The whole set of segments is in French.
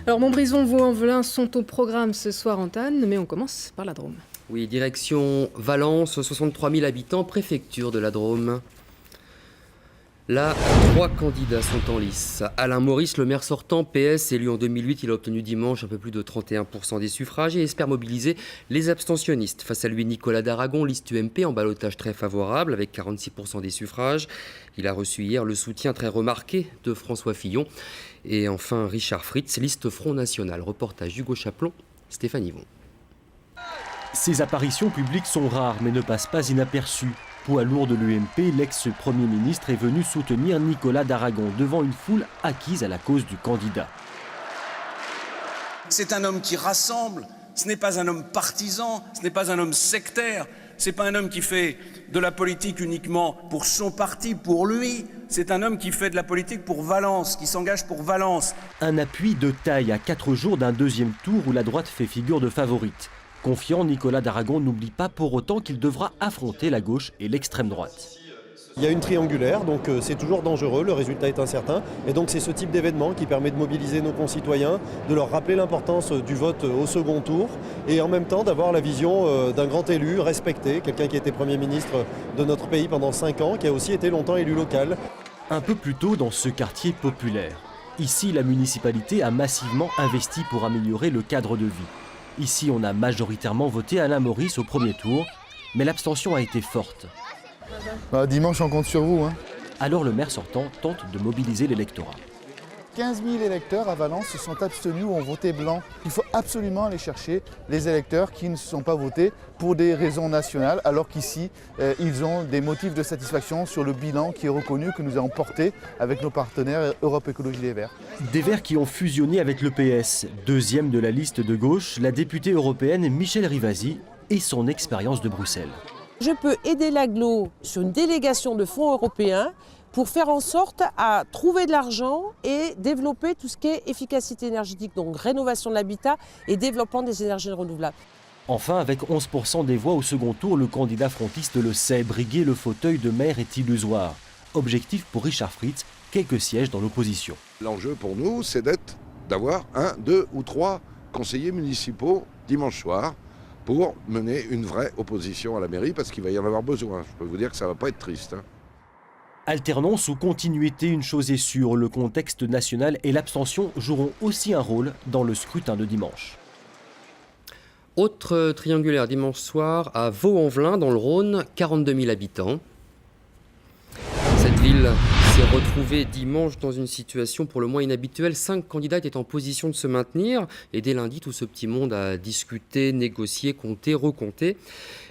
Alors Montbrison, Vaux-en-Velin sont au programme ce soir, Antoine, mais on commence par la Drôme. Oui, direction Valence, 63 000 habitants, préfecture de la Drôme. Là, 3 candidats sont en lice. Alain Maurice, le maire sortant, PS, élu en 2008, il a obtenu dimanche un peu plus de 31% des suffrages et espère mobiliser les abstentionnistes. Face à lui, Nicolas Daragon, liste UMP, en ballottage très favorable, avec 46% des suffrages. Il a reçu hier le soutien très remarqué de François Fillon. Et enfin, Richard Fritz, liste Front National. Reportage Hugo Chaplon, Stéphane Yvon. Ces apparitions publiques sont rares mais ne passent pas inaperçues. Poids lourd de l'UMP, l'ex-premier ministre est venu soutenir Nicolas Daragon devant une foule acquise à la cause du candidat. C'est un homme qui rassemble, ce n'est pas un homme partisan, ce n'est pas un homme sectaire, ce n'est pas un homme qui fait de la politique uniquement pour son parti, pour lui. C'est un homme qui fait de la politique pour Valence, qui s'engage pour Valence. Un appui de taille à 4 jours d'un deuxième tour où la droite fait figure de favorite. Confiant, Nicolas Daragon n'oublie pas pour autant qu'il devra affronter la gauche et l'extrême droite. Il y a une triangulaire, donc c'est toujours dangereux, le résultat est incertain. Et donc c'est ce type d'événement qui permet de mobiliser nos concitoyens, de leur rappeler l'importance du vote au second tour et en même temps d'avoir la vision d'un grand élu respecté, quelqu'un qui a été Premier ministre de notre pays pendant 5 ans, qui a aussi été longtemps élu local. Un peu plus tôt dans ce quartier populaire. Ici, la municipalité a massivement investi pour améliorer le cadre de vie. Ici, on a majoritairement voté Alain Maurice au premier tour, mais l'abstention a été forte. Dimanche, on compte sur vous. Alors le maire sortant tente de mobiliser l'électorat. 15 000 électeurs à Valence se sont abstenus ou ont voté blanc. Il faut absolument aller chercher les électeurs qui ne se sont pas votés pour des raisons nationales, alors qu'ici, ils ont des motifs de satisfaction sur le bilan qui est reconnu, que nous avons porté avec nos partenaires Europe Écologie Les Verts. Des Verts qui ont fusionné avec le PS. Deuxième de la liste de gauche, la députée européenne Michèle Rivasi et son expérience de Bruxelles. Je peux aider l'Aglo sur une délégation de fonds européens pour faire en sorte à trouver de l'argent et développer tout ce qui est efficacité énergétique, donc rénovation de l'habitat et développement des énergies renouvelables. Enfin, avec 11% des voix au second tour, le candidat frontiste le sait, briguer le fauteuil de maire est illusoire. Objectif pour Richard Fritz, quelques sièges dans l'opposition. L'enjeu pour nous, c'est d'avoir 1, 2 ou 3 conseillers municipaux dimanche soir pour mener une vraie opposition à la mairie, parce qu'il va y en avoir besoin. Je peux vous dire que ça ne va pas être triste. Alternance ou continuité, une chose est sûre, le contexte national et l'abstention joueront aussi un rôle dans le scrutin de dimanche. Autre triangulaire dimanche soir à Vaux-en-Velin, dans le Rhône, 42 000 habitants. Cette ville s'est retrouvée dimanche dans une situation pour le moins inhabituelle. 5 candidats étaient en position de se maintenir. Et dès lundi, tout ce petit monde a discuté, négocié, compté, recompté.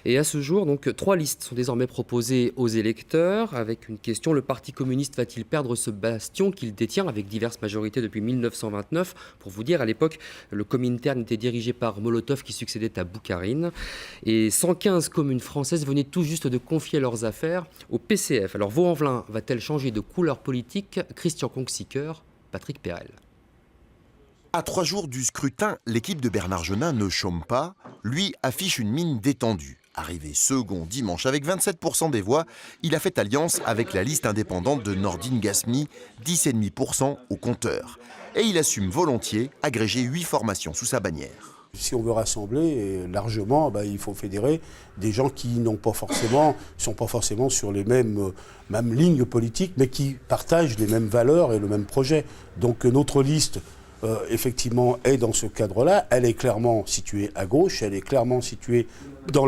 Et à ce jour, donc, 3 listes sont désormais proposées aux électeurs. Avec une question, le Parti communiste va-t-il perdre ce bastion qu'il détient avec diverses majorités depuis 1929 ? Pour vous dire, à l'époque, le Comintern était dirigé par Molotov qui succédait à Boukharine. Et 115 communes françaises venaient tout juste de confier leurs affaires au PCF. Alors Vaux-en-Velin va-t-elle changer de couleur politique ? Christian Kongsieker, Patrick Perel. À 3 jours du scrutin, l'équipe de Bernard Genin ne chôme pas. Lui affiche une mine détendue. Arrivé second dimanche avec 27% des voix, il a fait alliance avec la liste indépendante de Nordine Gasmi, 10,5% au compteur. Et il assume volontiers agréger 8 formations sous sa bannière. Si on veut rassembler largement, il faut fédérer des gens qui ne sont pas forcément sur les mêmes lignes politiques, mais qui partagent les mêmes valeurs et le même projet. Donc notre liste, effectivement, est dans ce cadre-là. Elle est clairement située à gauche, elle est clairement située dans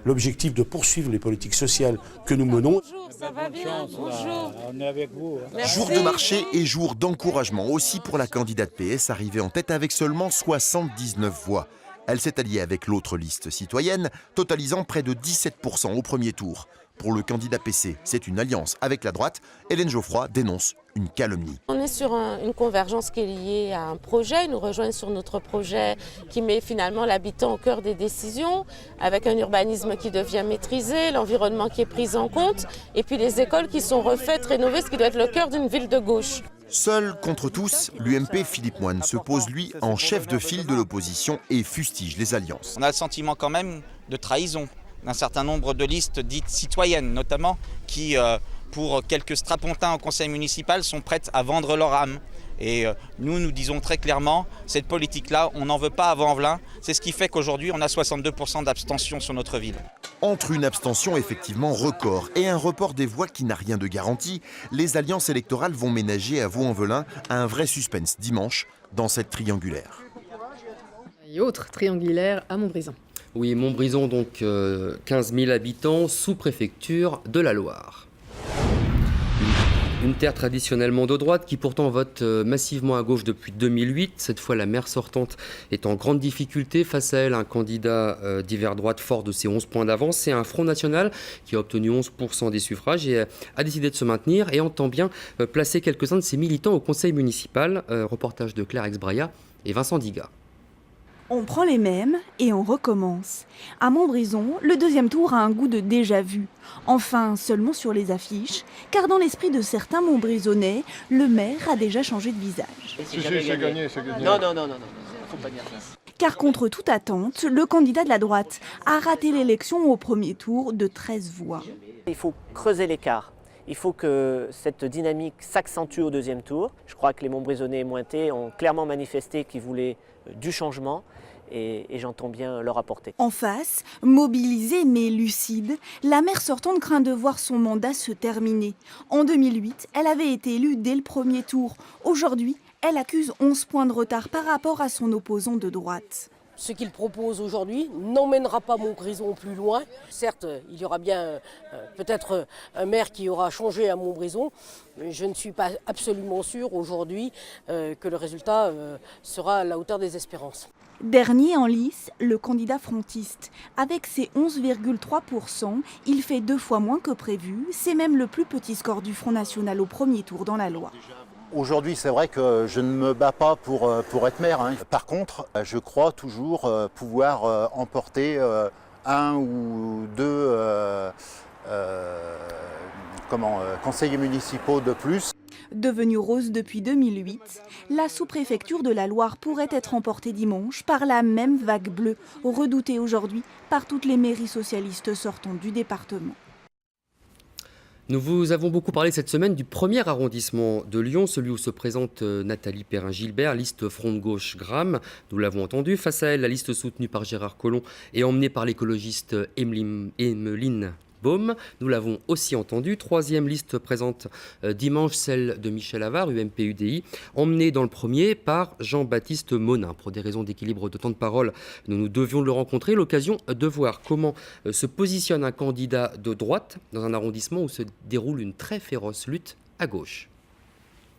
l'objectif de poursuivre les politiques sociales que nous menons. Bonjour, ça va bien ? Bonjour. On est avec vous. Merci. Jour de marché et jour d'encouragement aussi pour la candidate PS arrivée en tête avec seulement 79 voix. Elle s'est alliée avec l'autre liste citoyenne, totalisant près de 17% au premier tour. Pour le candidat PC, c'est une alliance avec la droite. Hélène Geoffroy dénonce une calomnie. On est sur une convergence qui est liée à un projet. Ils nous rejoignent sur notre projet qui met finalement l'habitant au cœur des décisions, avec un urbanisme qui devient maîtrisé, l'environnement qui est pris en compte, et puis les écoles qui sont refaites, rénovées, ce qui doit être le cœur d'une ville de gauche. Seul contre tous, l'UMP Philippe Moine se pose lui en chef de file de l'opposition et fustige les alliances. On a le sentiment quand même de trahison d'un certain nombre de listes dites citoyennes, notamment, qui pour quelques strapontins au conseil municipal, sont prêtes à vendre leur âme. Et nous disons très clairement, cette politique-là, on n'en veut pas à Vaux-en-Velin. C'est ce qui fait qu'aujourd'hui, on a 62% d'abstention sur notre ville. Entre une abstention effectivement record et un report des voix qui n'a rien de garanti, les alliances électorales vont ménager à Vaux-en-Velin un vrai suspense dimanche dans cette triangulaire. Et autre triangulaire à Montbrison. Oui, Montbrison, donc 15 000 habitants, sous-préfecture de la Loire. Une terre traditionnellement de droite qui pourtant vote massivement à gauche depuis 2008. Cette fois, la maire sortante est en grande difficulté. Face à elle, un candidat d'hiver droite fort de ses 11 points d'avance. C'est un Front National qui a obtenu 11% des suffrages et a décidé de se maintenir et entend bien placer quelques-uns de ses militants au conseil municipal. Reportage de Claire Exbraya et Vincent Diga. On prend les mêmes et on recommence. À Montbrison, le deuxième tour a un goût de déjà-vu. Enfin, seulement sur les affiches, car dans l'esprit de certains Montbrisonnais, le maire a déjà changé de visage. C'est gagné. Non, faut pas dire ça. Car contre toute attente, le candidat de la droite a raté l'élection au premier tour de 13 voix. Il faut creuser l'écart. Il faut que cette dynamique s'accentue au deuxième tour. Je crois que les Montbrisonnais et Mointais ont clairement manifesté qu'ils voulaient du changement et j'entends bien leur apporter. En face, mobilisée mais lucide, la maire sortante craint de voir son mandat se terminer. En 2008, elle avait été élue dès le premier tour. Aujourd'hui, elle accuse 11 points de retard par rapport à son opposant de droite. Ce qu'il propose aujourd'hui n'emmènera pas Montbrison plus loin. Certes, il y aura bien peut-être un maire qui aura changé à Montbrison, mais je ne suis pas absolument sûr aujourd'hui que le résultat sera à la hauteur des espérances. Dernier en lice, le candidat frontiste. Avec ses 11,3%, il fait 2 fois moins que prévu. C'est même le plus petit score du Front National au premier tour dans la Loire. Aujourd'hui, c'est vrai que je ne me bats pas pour être maire. Par contre, je crois toujours pouvoir emporter un ou deux conseillers municipaux de plus. Devenue rose depuis 2008, la sous-préfecture de la Loire pourrait être emportée dimanche par la même vague bleue, redoutée aujourd'hui par toutes les mairies socialistes sortantes du département. Nous vous avons beaucoup parlé cette semaine du premier arrondissement de Lyon, celui où se présente Nathalie Perrin-Gilbert, liste Front de Gauche Gramme. Nous l'avons entendu. Face à elle, la liste soutenue par Gérard Collomb et emmenée par l'écologiste Emmeline Baume. Nous l'avons aussi entendu. Troisième liste présente dimanche, celle de Michel Avare, UMP-UDI, emmenée dans le premier par Jean-Baptiste Monin. Pour des raisons d'équilibre de temps de parole, nous devions le rencontrer. L'occasion de voir comment se positionne un candidat de droite dans un arrondissement où se déroule une très féroce lutte à gauche.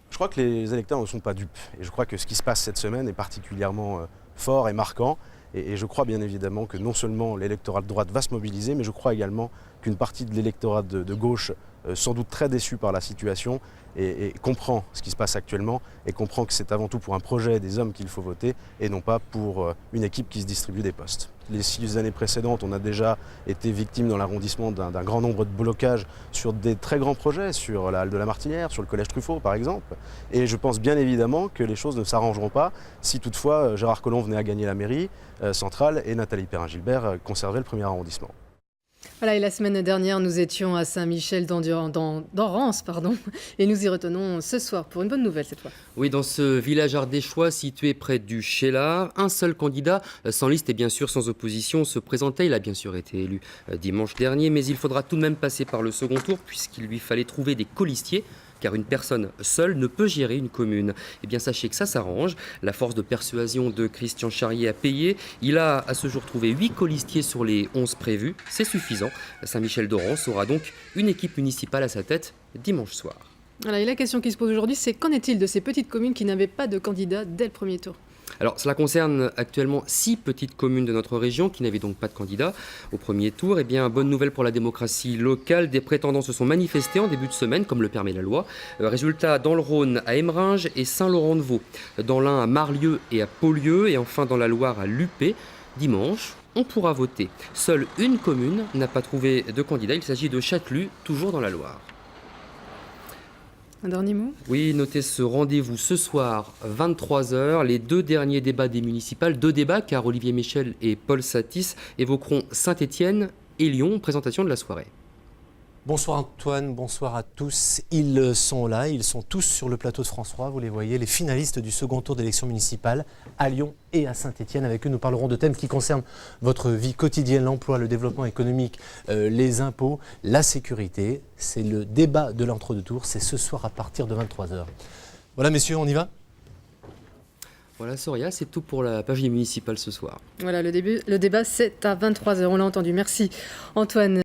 Je crois que les électeurs ne sont pas dupes. Et je crois que ce qui se passe cette semaine est particulièrement fort et marquant. Et je crois bien évidemment que non seulement l'électorat de droite va se mobiliser, mais je crois également qu'une partie de l'électorat de gauche, sans doute très déçu par la situation, et comprend ce qui se passe actuellement, et comprend que c'est avant tout pour un projet des hommes qu'il faut voter, et non pas pour une équipe qui se distribue des postes. Les 6 années précédentes, on a déjà été victime dans l'arrondissement d'un grand nombre de blocages sur des très grands projets, sur la halle de la Martinière, sur le collège Truffaut par exemple. Et je pense bien évidemment que les choses ne s'arrangeront pas si toutefois Gérard Collomb venait à gagner la mairie centrale et Nathalie Perrin-Gilbert conservait le premier arrondissement. Voilà, et la semaine dernière, nous étions à Saint-Michel d'Orance, et nous y retenons ce soir pour une bonne nouvelle cette fois. Oui, dans ce village ardéchois situé près du Cheylard, un seul candidat, sans liste et bien sûr sans opposition, se présentait. Il a bien sûr été élu dimanche dernier, mais il faudra tout de même passer par le second tour puisqu'il lui fallait trouver des colistiers. Car une personne seule ne peut gérer une commune. Eh bien, sachez que ça s'arrange. La force de persuasion de Christian Charrier a payé. Il a à ce jour trouvé 8 colistiers sur les 11 prévus. C'est suffisant. Saint-Michel-d'Orance aura donc une équipe municipale à sa tête dimanche soir. Voilà, et la question qui se pose aujourd'hui, c'est qu'en est-il de ces petites communes qui n'avaient pas de candidat dès le premier tour ? Alors, cela concerne actuellement 6 petites communes de notre région qui n'avaient donc pas de candidat au premier tour. Eh bien, bonne nouvelle pour la démocratie locale. Des prétendants se sont manifestés en début de semaine, comme le permet la loi. Résultat, dans le Rhône, à Emeringes et Saint-Laurent-de-Vaulx. Dans l'Ain, à Marlieu et à Paulieu. Et enfin, dans la Loire, à Luppé. Dimanche, on pourra voter. Seule une commune n'a pas trouvé de candidat. Il s'agit de Châtelus, toujours dans la Loire. Un dernier mot ? Oui, notez ce rendez-vous ce soir, 23h, les 2 derniers débats des municipales. 2 débats, car Olivier Michel et Paul Satis évoqueront Saint-Étienne et Lyon, présentation de la soirée. Bonsoir Antoine, bonsoir à tous. Ils sont là, ils sont tous sur le plateau de France 3, vous les voyez, les finalistes du second tour d'élection municipale à Lyon et à Saint-Étienne. Avec eux, nous parlerons de thèmes qui concernent votre vie quotidienne, l'emploi, le développement économique, les impôts, la sécurité. C'est le débat de l'entre-deux tours, c'est ce soir à partir de 23h. Voilà messieurs, on y va ? Voilà Soria, c'est tout pour la page municipale ce soir. Voilà, le débat c'est à 23h, on l'a entendu. Merci Antoine.